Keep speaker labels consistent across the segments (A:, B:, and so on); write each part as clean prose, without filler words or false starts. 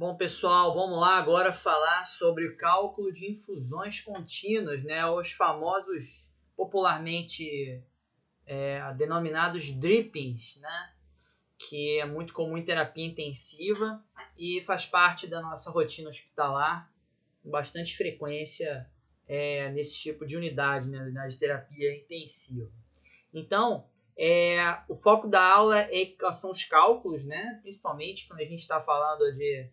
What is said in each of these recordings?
A: Bom, pessoal, vamos lá agora falar sobre o cálculo de infusões contínuas, né? Os famosos, popularmente denominados drippings, né? Que é muito comum em terapia intensiva e faz parte da nossa rotina hospitalar com bastante frequência nesse tipo de unidade, né? Unidade de terapia intensiva. Então, o foco da aula são os cálculos, né? Principalmente quando a gente está falando de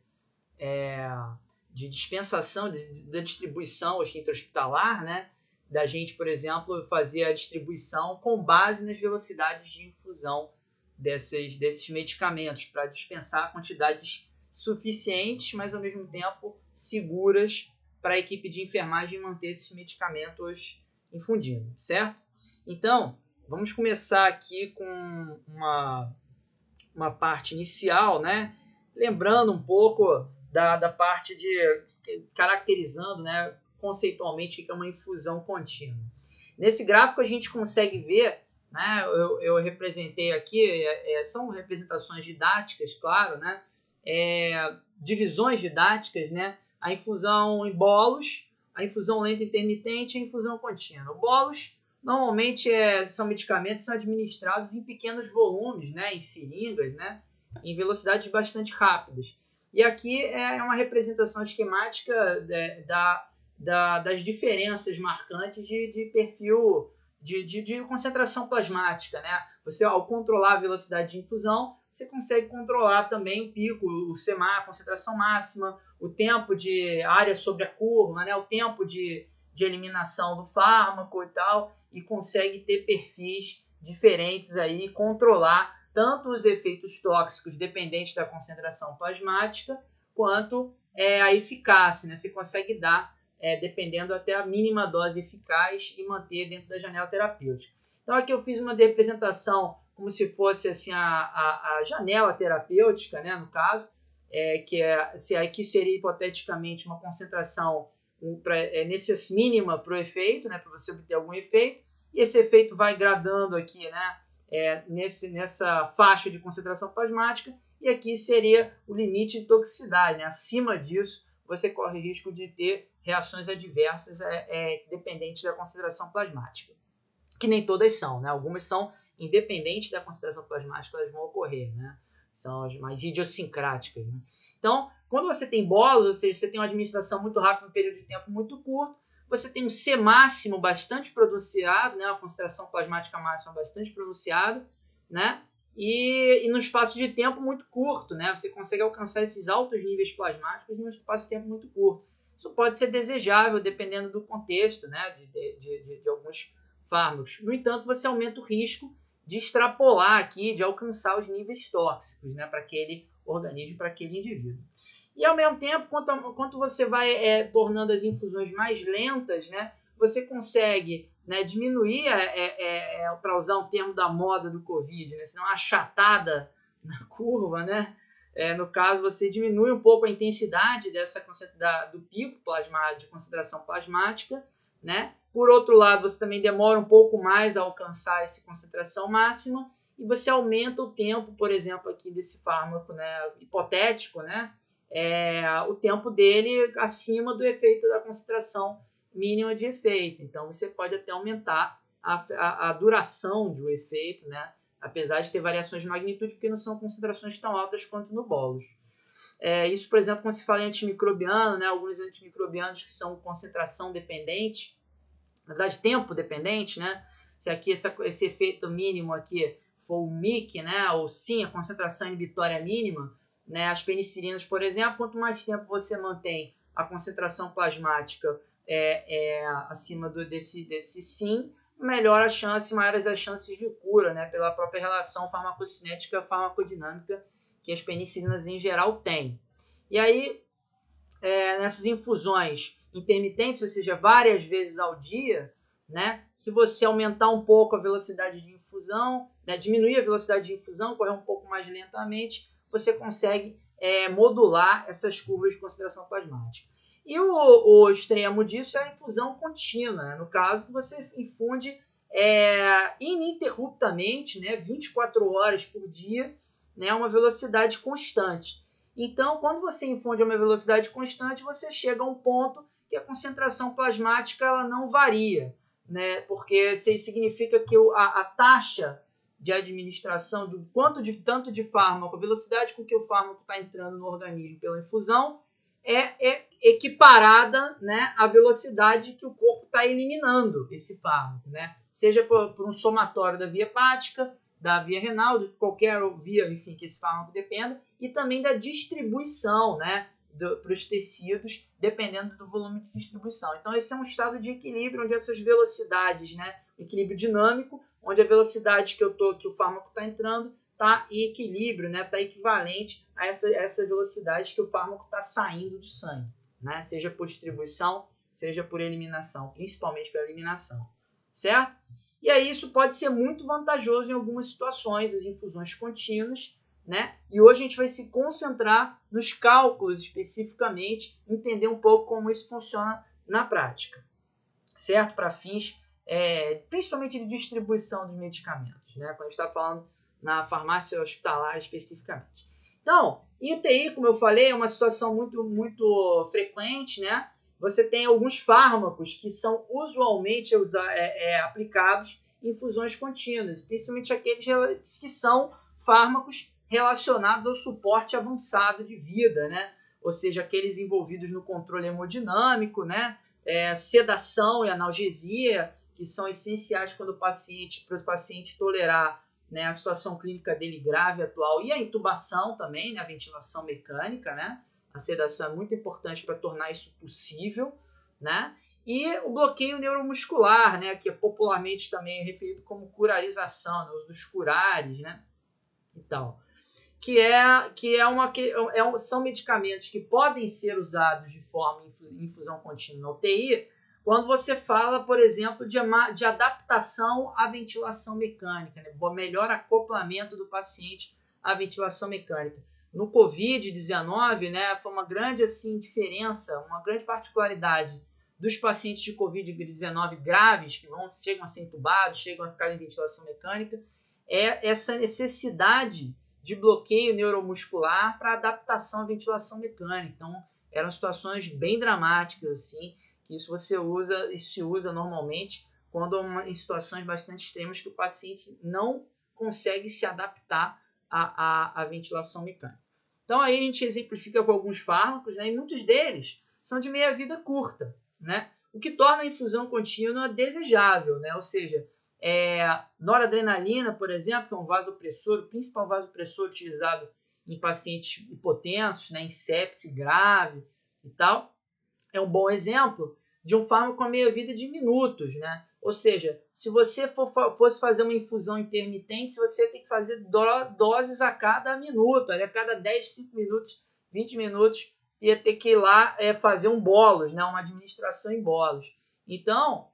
A: dispensação, da distribuição intra-hospitalar, né? Da gente, por exemplo, fazer a distribuição com base nas velocidades de infusão desses medicamentos, para dispensar quantidades suficientes, mas ao mesmo tempo seguras para a equipe de enfermagem manter esses medicamentos infundindo, certo? Então, vamos começar aqui com uma parte inicial, né? Lembrando um pouco da parte caracterizando, né, conceitualmente, que é uma infusão contínua. Nesse gráfico a gente consegue ver, né, eu representei aqui, são representações didáticas, claro, né, divisões didáticas, né, a infusão em bolos, a infusão lenta intermitente e a infusão contínua. Bolos normalmente são medicamentos que são administrados em pequenos volumes, né, em seringas, né, em velocidades bastante rápidas. E aqui é uma representação esquemática das diferenças marcantes de perfil de concentração plasmática, né? Você, ao controlar a velocidade de infusão, você consegue controlar também o pico, o CMA, a concentração máxima, o tempo de área sobre a curva, né? O tempo de eliminação do fármaco e tal, e consegue ter perfis diferentes aí, controlar tanto os efeitos tóxicos dependentes da concentração plasmática, quanto a eficácia, né? Você consegue dar, dependendo até a mínima dose eficaz e manter dentro da janela terapêutica. Então aqui eu fiz uma representação como se fosse assim, a janela terapêutica, né? No caso, se aqui seria hipoteticamente uma concentração mínima para o efeito, né? Para você obter algum efeito, e esse efeito vai gradando aqui, né? Nessa faixa de concentração plasmática, e aqui seria o limite de toxicidade, né? Acima disso, você corre risco de ter reações adversas dependentes da concentração plasmática, que nem todas são, né? Algumas são independentes da concentração plasmática, elas vão ocorrer, né? São as mais idiosincráticas, né? Então, quando você tem bolos, ou seja, você tem uma administração muito rápida em um período de tempo muito curto, você tem um C máximo bastante pronunciado, né? Uma concentração plasmática máxima bastante pronunciada, né? E num espaço de tempo muito curto, né? Você consegue alcançar esses altos níveis plasmáticos num espaço de tempo muito curto. Isso pode ser desejável dependendo do contexto, né? De alguns fármacos. No entanto, você aumenta o risco de extrapolar aqui, de alcançar os níveis tóxicos, né? Para aquele organismo, para aquele indivíduo. E ao mesmo tempo, quanto você vai tornando as infusões mais lentas, né, você consegue, né, diminuir, para usar um termo da moda do Covid, né, senão uma achatada na curva, né? No caso, você diminui um pouco a intensidade do pico de concentração plasmática, né? Por outro lado, você também demora um pouco mais a alcançar essa concentração máxima e você aumenta o tempo, por exemplo, aqui desse fármaco, né, hipotético, né? O tempo dele acima do efeito da concentração mínima de efeito. Então, você pode até aumentar a duração de um efeito, né? Apesar de ter variações de magnitude, porque não são concentrações tão altas quanto no bolos. Isso, por exemplo, quando se fala em antimicrobiano, né? Alguns antimicrobianos que são concentração dependente, na verdade, tempo dependente, né? Se aqui esse efeito mínimo aqui for o MIC, né? Ou sim, a concentração inibitória mínima, né? As penicilinas, por exemplo, quanto mais tempo você mantém a concentração plasmática acima desse sim, melhor a chance, maiores as chances de cura, né? Pela própria relação farmacocinética farmacodinâmica que as penicilinas em geral têm. E aí, nessas infusões intermitentes, ou seja, várias vezes ao dia, né? Se você aumentar um pouco a velocidade de infusão, né? Diminuir a velocidade de infusão, correr um pouco mais lentamente, você consegue modular essas curvas de concentração plasmática. E o extremo disso é a infusão contínua, né? No caso, você infunde ininterruptamente, né? 24 horas por dia, né? Uma velocidade constante. Então, quando você infunde a uma velocidade constante, você chega a um ponto que a concentração plasmática ela não varia, né? Porque isso significa que a taxa de administração do tanto de fármaco, a velocidade com que o fármaco está entrando no organismo pela infusão é equiparada, né, à velocidade que o corpo está eliminando esse fármaco, né? Seja por um somatório da via hepática, da via renal, de qualquer via, enfim, que esse fármaco dependa, e também da distribuição, né, para os tecidos, dependendo do volume de distribuição. Então, esse é um estado de equilíbrio, onde essas velocidades, né, equilíbrio dinâmico, onde a velocidade que o fármaco está entrando está em equilíbrio, né, está equivalente a essa velocidade que o fármaco está saindo do sangue, né, seja por distribuição, seja por eliminação, principalmente pela eliminação, certo? E aí isso pode ser muito vantajoso em algumas situações, as infusões contínuas, né? E hoje a gente vai se concentrar nos cálculos especificamente, entender um pouco como isso funciona na prática, certo? Para fins, principalmente de distribuição dos medicamentos, né? Quando a gente está falando na farmácia hospitalar especificamente. Então, em UTI, como eu falei, é uma situação muito, muito frequente, né? Você tem alguns fármacos que são usualmente aplicados em infusões contínuas, principalmente aqueles que são fármacos relacionados ao suporte avançado de vida, né? Ou seja, aqueles envolvidos no controle hemodinâmico, né? Sedação e analgesia, que são essenciais para o paciente tolerar, né, a situação clínica dele grave atual, e a intubação também, né, a ventilação mecânica, né? A sedação é muito importante para tornar isso possível, né? E o bloqueio neuromuscular, né, que é popularmente também referido como curarização, né, o uso dos curares, né, e tal. São medicamentos que podem ser usados de forma infusão contínua na UTI, quando você fala, por exemplo, de adaptação à ventilação mecânica, né? Melhor acoplamento do paciente à ventilação mecânica. No Covid-19, né, foi uma grande diferença, uma grande particularidade dos pacientes de Covid-19 graves, que chegam a ser intubados, chegam a ficar em ventilação mecânica, é essa necessidade de bloqueio neuromuscular para adaptação à ventilação mecânica. Então, eram situações bem dramáticas, assim, que isso se usa normalmente em situações bastante extremas que o paciente não consegue se adaptar à ventilação mecânica. Então, aí a gente exemplifica com alguns fármacos, né, e muitos deles são de meia-vida curta, né, o que torna a infusão contínua desejável, né, ou seja, noradrenalina, por exemplo, que é um vasopressor, o principal vasopressor utilizado em pacientes hipotensos, né, em sepse grave e tal, é um bom exemplo de um fármaco com a meia-vida de minutos, né? Ou seja, se você fosse fazer uma infusão intermitente, você tem que fazer doses a cada minuto, a cada 10, 5 minutos, 20 minutos, ia ter que ir lá fazer um bolos, né? Uma administração em bolos. Então,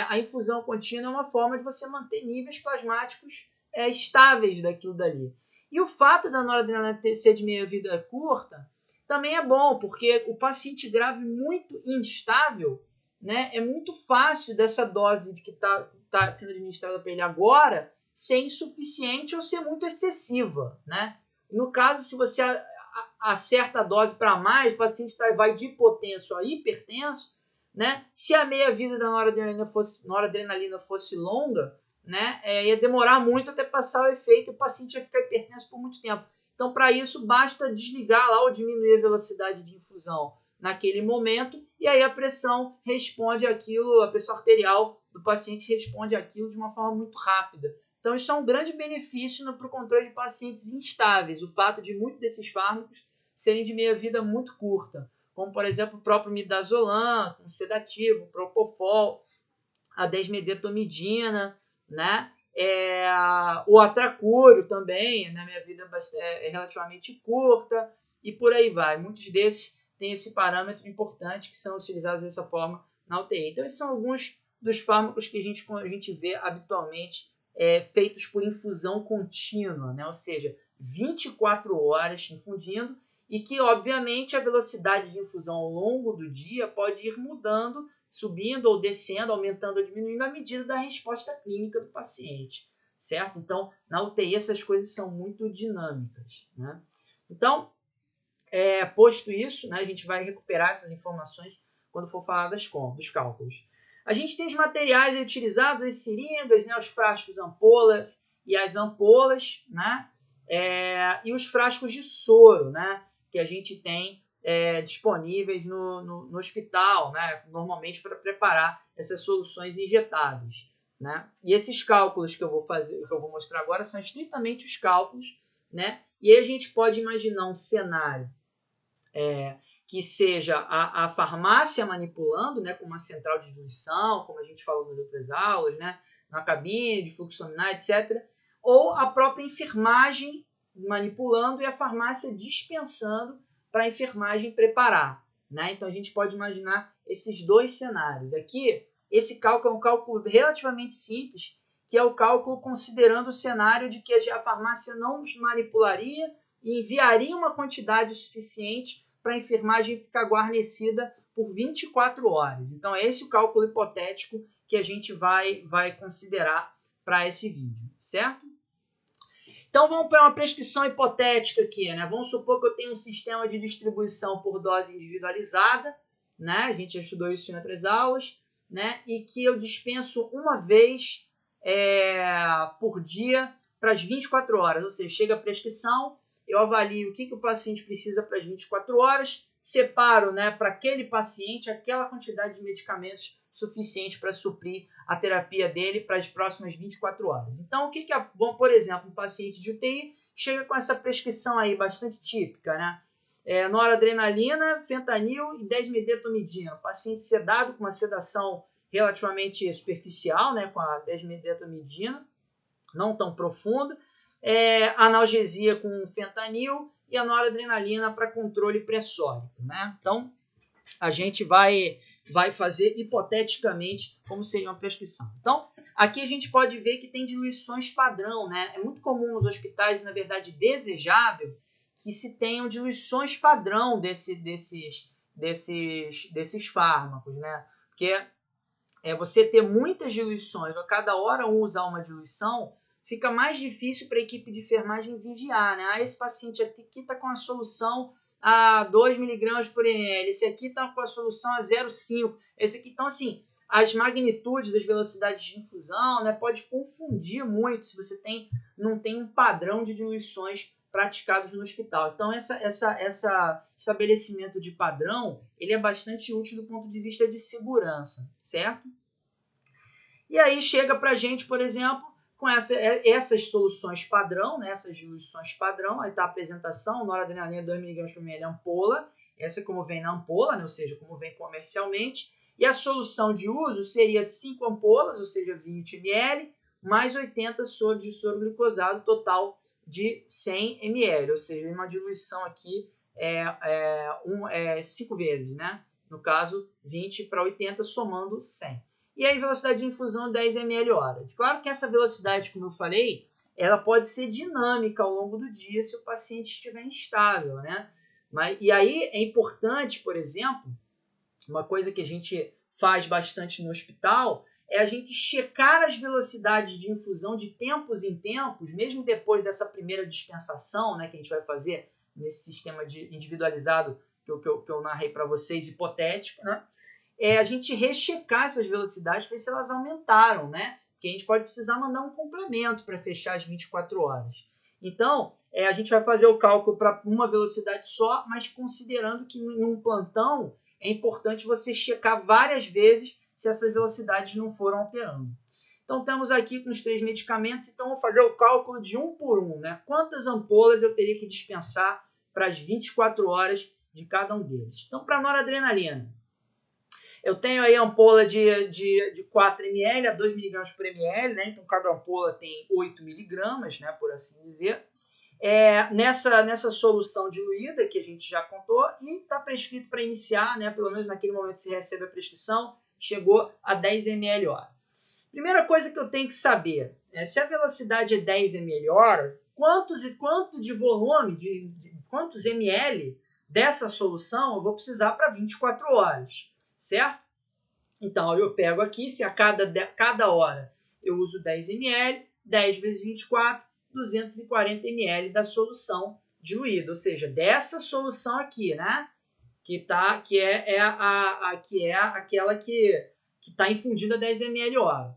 A: a infusão contínua é uma forma de você manter níveis plasmáticos estáveis daquilo dali. E o fato da noradrenalina ser de meia-vida curta também é bom, porque o paciente grave muito instável, né, é muito fácil dessa dose que está sendo administrada para ele agora ser insuficiente ou ser muito excessiva, né? No caso, se você acerta a dose para mais, o paciente vai de hipotenso a hipertenso, né? Se a meia-vida da noradrenalina fosse longa, né, ia demorar muito até passar o efeito e o paciente ia ficar hipertenso por muito tempo. Então, para isso, basta desligar lá ou diminuir a velocidade de infusão naquele momento, e aí a pressão responde aquilo, a pressão arterial do paciente responde aquilo de uma forma muito rápida. Então, isso é um grande benefício para o controle de pacientes instáveis, o fato de muitos desses fármacos serem de meia-vida muito curta, como, por exemplo, o próprio midazolam, um sedativo, propofol, a desmedetomidina, né? O atracúrio também, na minha vida é relativamente curta, e por aí vai. Muitos desses têm esse parâmetro importante que são utilizados dessa forma na UTI. Então, esses são alguns dos fármacos que a gente vê habitualmente feitos por infusão contínua, né? Ou seja, 24 horas infundindo, e que, obviamente, a velocidade de infusão ao longo do dia pode ir mudando, subindo ou descendo, aumentando ou diminuindo à medida da resposta clínica do paciente, certo? Então, na UTI essas coisas são muito dinâmicas, né? Então, Posto isso, né, a gente vai recuperar essas informações quando for falar dos cálculos. A gente tem os materiais utilizados, as seringas, né, os frascos ampola e as ampolas, né, e os frascos de soro, né, que a gente tem disponíveis no hospital, né, normalmente para preparar essas soluções injetáveis. Né? E esses cálculos que eu vou mostrar agora são estritamente os cálculos, né? E aí a gente pode imaginar um cenário que seja a farmácia manipulando, né, com uma central de diluição, como a gente falou nas outras aulas, né, na cabine de fluxo laminar, etc. Ou a própria enfermagem manipulando e a farmácia dispensando para a enfermagem preparar. Né? Então a gente pode imaginar esses dois cenários. Aqui, esse cálculo é um cálculo relativamente simples, que é o cálculo considerando o cenário de que a farmácia não manipularia e enviaria uma quantidade suficiente para a enfermagem ficar guarnecida por 24 horas. Então, é esse o cálculo hipotético que a gente vai considerar para esse vídeo, certo? Então, vamos para uma prescrição hipotética aqui, né? Vamos supor que eu tenho um sistema de distribuição por dose individualizada, né? A gente já estudou isso em outras aulas, né? E que eu dispenso uma vez por dia para as 24 horas, ou seja, chega a prescrição, eu avalio o que o paciente precisa para as 24 horas, separo, né, para aquele paciente aquela quantidade de medicamentos suficiente para suprir a terapia dele para as próximas 24 horas. Então, o que é bom, por exemplo, um paciente de UTI chega com essa prescrição aí bastante típica, né? Noradrenalina, fentanil e 10-medetomidina. O paciente sedado com uma sedação relativamente superficial, né, com a 10-medetomidina, não tão profunda, analgesia com fentanil e a noradrenalina para controle pressórico. Né? Então, a gente vai fazer hipoteticamente como seria uma prescrição. Então, aqui a gente pode ver que tem diluições padrão. Né? É muito comum nos hospitais, na verdade desejável, que se tenham diluições padrão desses fármacos. Né? Porque você ter muitas diluições, ou cada hora usar uma diluição, fica mais difícil para a equipe de enfermagem vigiar, né? Esse paciente aqui está com a solução a 2 mg por ml, esse aqui está com a solução a 0,5, esse aqui. Então, assim, as magnitudes das velocidades de infusão, né, pode confundir muito se você não tem um padrão de diluições praticados no hospital. Então, esse estabelecimento de padrão, ele é bastante útil do ponto de vista de segurança, certo? E aí chega para a gente, por exemplo, com essas soluções padrão, né, essas diluições padrão, aí está a apresentação, noradrenalina 2 mg por ml ampola, essa é como vem na ampola, né, ou seja, como vem comercialmente, e a solução de uso seria 5 ampolas, ou seja, 20 ml, mais 80 soro de soro glicosado, total de 100 ml, ou seja, uma diluição aqui 5 vezes, né? No caso, 20 para 80, somando 100. E aí, velocidade de infusão 10 ml hora. Claro que essa velocidade, como eu falei, ela pode ser dinâmica ao longo do dia se o paciente estiver instável, né? E aí é importante, por exemplo, uma coisa que a gente faz bastante no hospital é a gente checar as velocidades de infusão de tempos em tempos, mesmo depois dessa primeira dispensação, né, que a gente vai fazer nesse sistema individualizado que eu narrei para vocês, hipotético, né? A gente rechecar essas velocidades para ver se elas aumentaram, né? Porque a gente pode precisar mandar um complemento para fechar as 24 horas. Então, a gente vai fazer o cálculo para uma velocidade só, mas considerando que em um plantão é importante você checar várias vezes se essas velocidades não foram alterando. Então, estamos aqui com os 3 medicamentos, então vou fazer o cálculo de um por um, né? Quantas ampolas eu teria que dispensar para as 24 horas de cada um deles. Então, para a noradrenalina, eu tenho aí a ampola de 4 ml a 2 mg por ml, né? Então, cada ampola tem 8 mg, né? Por assim dizer. Nessa solução diluída que a gente já contou, e está prescrito para iniciar, né? Pelo menos naquele momento que você recebe a prescrição, chegou a 10 ml hora. Primeira coisa que eu tenho que saber, se a velocidade é 10 ml hora, quanto de volume, quantos ml dessa solução eu vou precisar para 24 horas, certo? Então, eu pego aqui, se a cada hora eu uso 10 ml, 10 vezes 24, 240 ml da solução diluída, ou seja, dessa solução aqui, né? Que é aquela que está infundida 10 ml hora.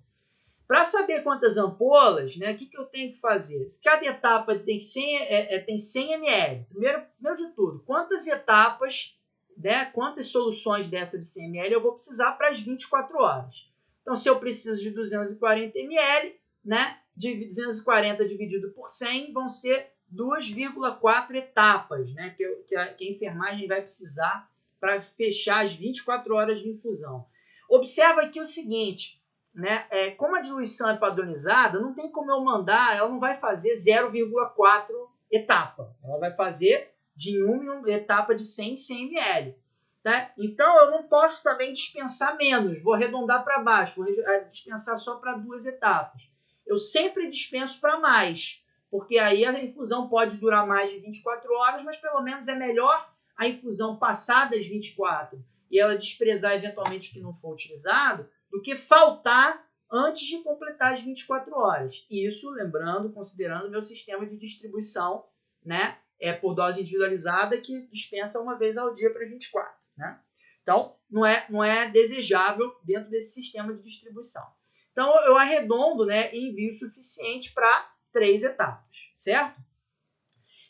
A: Para saber quantas ampolas, né, o que eu tenho que fazer? Cada etapa tem 100 ml. Primeiro de tudo, quantas etapas, né, quantas soluções dessa de 100 ml eu vou precisar para as 24 horas? Então, se eu preciso de 240 ml, né, 240 dividido por 100 vão ser 2,4 etapas, né, que a enfermagem vai precisar para fechar as 24 horas de infusão. Observa aqui o seguinte, né, como a diluição é padronizada, não tem como eu mandar, ela não vai fazer 0,4 etapa, ela vai fazer de uma etapa de 100 ml. Tá? Então, eu não posso também dispensar menos, vou arredondar para baixo, vou dispensar só para 2 etapas. Eu sempre dispenso para mais, porque aí a infusão pode durar mais de 24 horas, mas pelo menos é melhor a infusão passar das 24 e ela desprezar eventualmente o que não for utilizado, do que faltar antes de completar as 24 horas. Isso, lembrando, considerando o meu sistema de distribuição, né, por dose individualizada, que dispensa uma vez ao dia para 24. Né? Então, não é desejável dentro desse sistema de distribuição. Então, eu arredondo, né, e envio suficiente para 3 etapas, certo?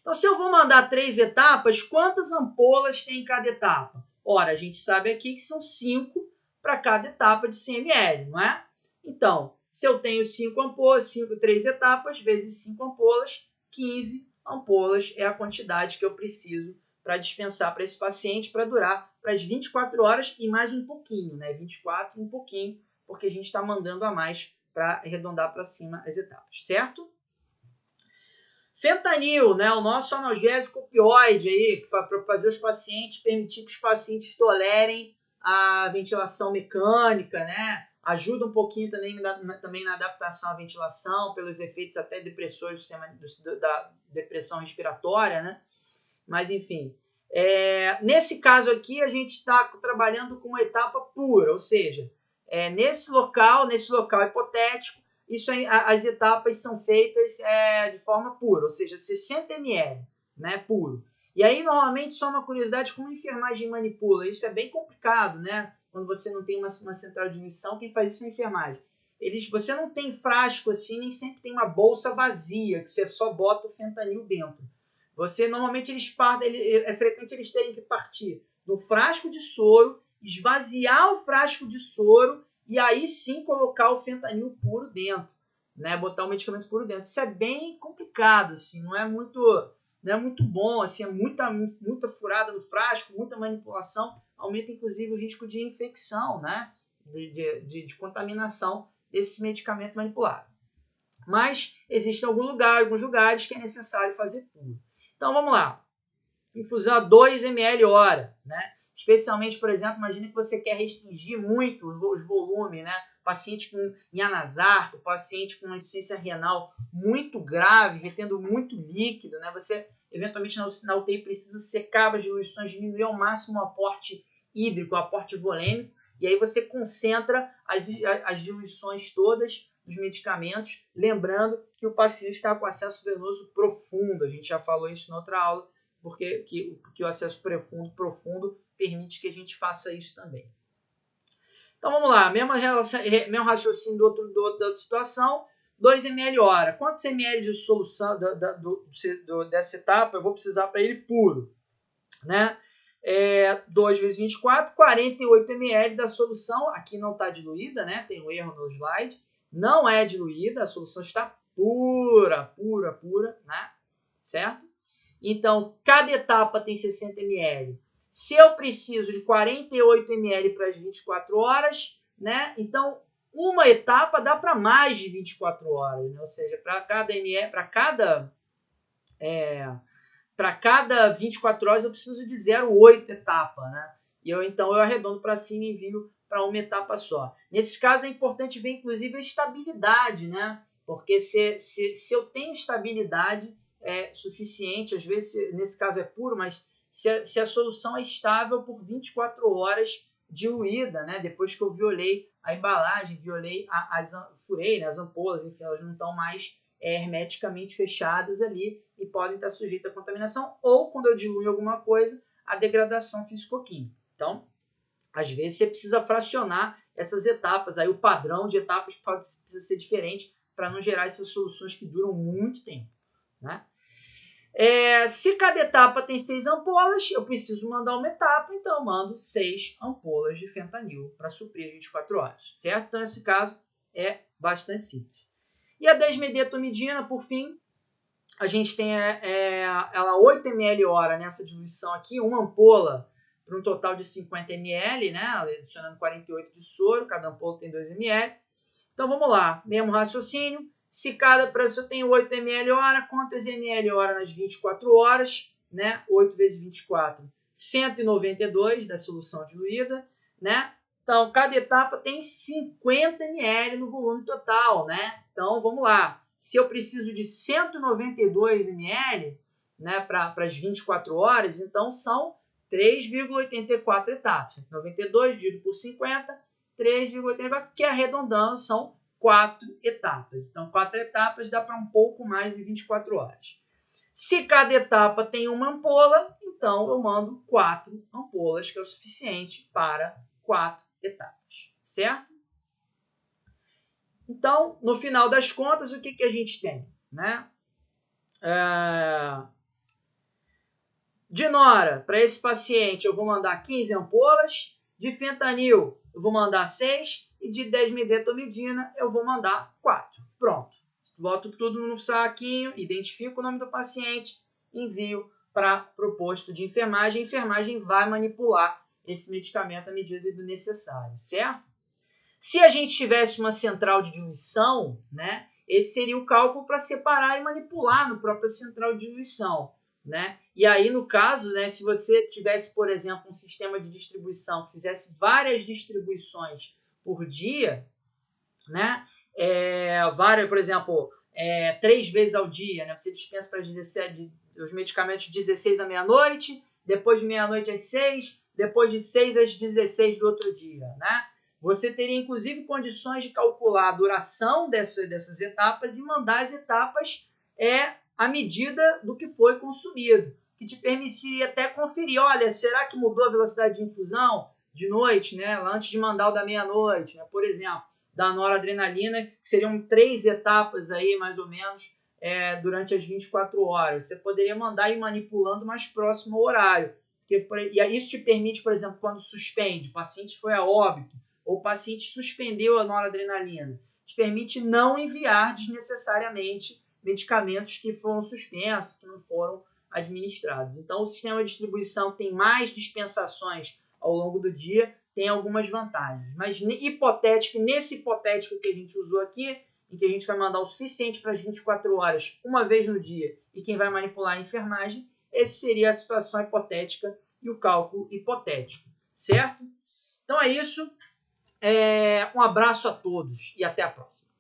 A: Então, se eu vou mandar 3 etapas, quantas ampolas tem em cada etapa? Ora, a gente sabe aqui que são 5 para cada etapa de 100 ml, não é? Então, se eu tenho 5 ampolas, 3 etapas, vezes 5 ampolas, 15 ampolas é a quantidade que eu preciso para dispensar para esse paciente, para durar para as 24 horas e mais um pouquinho, né? 24 e um pouquinho, porque a gente está mandando a mais para arredondar para cima as etapas, certo? Fentanil, né, o nosso analgésico opioide aí, para fazer os pacientes, permitir que os pacientes tolerem a ventilação mecânica, né? Ajuda um pouquinho também na adaptação à ventilação, pelos efeitos até depressores da depressão respiratória, né? Mas, enfim. Nesse caso aqui, a gente está trabalhando com uma etapa pura, ou seja, nesse local hipotético, as etapas são feitas de forma pura, ou seja, 60 ml, né, puro. E aí, normalmente, só uma curiosidade, como a enfermagem manipula, isso é bem complicado, né? Quando você não tem uma central de diluição, quem faz isso é a enfermagem. Você não tem frasco assim, nem sempre tem uma bolsa vazia, que você só bota o fentanil dentro. Normalmente, é frequente eles terem que partir do frasco de soro, esvaziar o frasco de soro, e aí sim colocar o fentanil puro dentro, né? Botar o medicamento puro dentro. Isso é bem complicado, assim, não é muito bom, assim, é muita furada no frasco, muita manipulação, aumenta inclusive o risco de infecção, né? De contaminação desse medicamento manipulado. Mas existem alguns lugares que é necessário fazer puro. Então vamos lá. Infusão a 2 ml hora, né? Especialmente, por exemplo, imagine que você quer restringir muito os volumes, né? Paciente com anasarco, paciente com uma insuficiência renal muito grave, retendo muito líquido, né? Você, eventualmente, na UTI precisa secar as diluições, diminuir ao máximo o aporte hídrico, o aporte volêmico, e aí você concentra as diluições todas dos medicamentos, lembrando que o paciente está com acesso venoso profundo, a gente já falou isso na outra aula, porque que o acesso profundo permite que a gente faça isso também. Então vamos lá, mesmo raciocínio da outra situação, 2 ml hora. Quantos ml de solução dessa etapa eu vou precisar para ele puro? Né? 2 vezes 24, 48 ml da solução. Aqui não está diluída, né? Tem um erro no slide. Não é diluída, a solução está pura, né? Certo? Então, cada etapa tem 60 ml. Se eu preciso de 48 ml para as 24 horas, né? Então, uma etapa dá para mais de 24 horas. Né? Ou seja, para cada 24 horas eu preciso de 0,8 etapa. Né? Então, eu arredondo para cima e envio para uma etapa só. Nesse caso, é importante ver, inclusive, a estabilidade. Né? Porque se eu tenho estabilidade suficiente, às vezes nesse caso é puro, mas se a solução é estável por 24 horas diluída, né? Depois que eu violei a embalagem, furei, né? As ampolas, enfim, elas não estão mais hermeticamente fechadas ali e podem estar sujeitas à contaminação, ou quando eu diluo em alguma coisa, a degradação físico-química. Então, às vezes você precisa fracionar essas etapas, aí o padrão de etapas precisa ser diferente para não gerar essas soluções que duram muito tempo, né? Se cada etapa tem 6 ampolas, eu preciso mandar uma etapa, então eu mando 6 ampolas de fentanil para suprir as 24 horas, certo? Então, nesse caso, é bastante simples. E a desmedetomidina, por fim, a gente tem ela 8 ml hora nessa diluição aqui, uma ampola para um total de 50 ml, né? Adicionando 48 de soro, cada ampola tem 2 ml. Então, vamos lá, mesmo raciocínio. Se cada professor tem 8 ml hora, quantas ml hora nas 24 horas? Né? 8 vezes 24, 192 da solução diluída. Né? Então, cada etapa tem 50 ml no volume total. Né? Então, vamos lá. Se eu preciso de 192 ml, né, para as 24 horas, então são 3,84 etapas. 192 dividido por 50, 3,84, que arredondando são 4 etapas. Então, 4 etapas dá para um pouco mais de 24 horas. Se cada etapa tem uma ampola, então eu mando 4 ampolas, que é o suficiente para 4 etapas, certo? Então, no final das contas, o que a gente tem? Né? De Nora, para esse paciente, eu vou mandar 15 ampolas. De fentanil, eu vou mandar 6. E de desmedetomidina, eu vou mandar 4. Pronto. Boto tudo no saquinho, identifico o nome do paciente, envio para o posto de enfermagem. A enfermagem vai manipular esse medicamento à medida do necessário, certo? Se a gente tivesse uma central de diluição, né, esse seria o cálculo para separar e manipular no próprio central de diluição. Né? E aí, no caso, né, se você tivesse, por exemplo, um sistema de distribuição que fizesse várias distribuições por dia, né, por exemplo, 3 vezes ao dia, né, você dispensa para os medicamentos de 16 à meia-noite, depois de meia-noite às 6, depois de 6 às 16 do outro dia. Né? Você teria, inclusive, condições de calcular a duração dessas etapas e mandar as etapas à medida do que foi consumido, que te permitiria até conferir, olha, será que mudou a velocidade de infusão de noite, né, antes de mandar o da meia-noite, né, por exemplo, da noradrenalina, que seriam 3 etapas aí, mais ou menos, durante as 24 horas. Você poderia mandar ir manipulando mais próximo ao horário. E isso te permite, por exemplo, quando suspende, o paciente foi a óbito, ou o paciente suspendeu a noradrenalina, te permite não enviar desnecessariamente medicamentos que foram suspensos, que não foram administrados. Então, o sistema de distribuição tem mais dispensações ao longo do dia, tem algumas vantagens. Mas nesse hipotético que a gente usou aqui, em que a gente vai mandar o suficiente para as 24 horas, uma vez no dia, e quem vai manipular a enfermagem, essa seria a situação hipotética e o cálculo hipotético, certo? Então é isso. Um abraço a todos e até a próxima.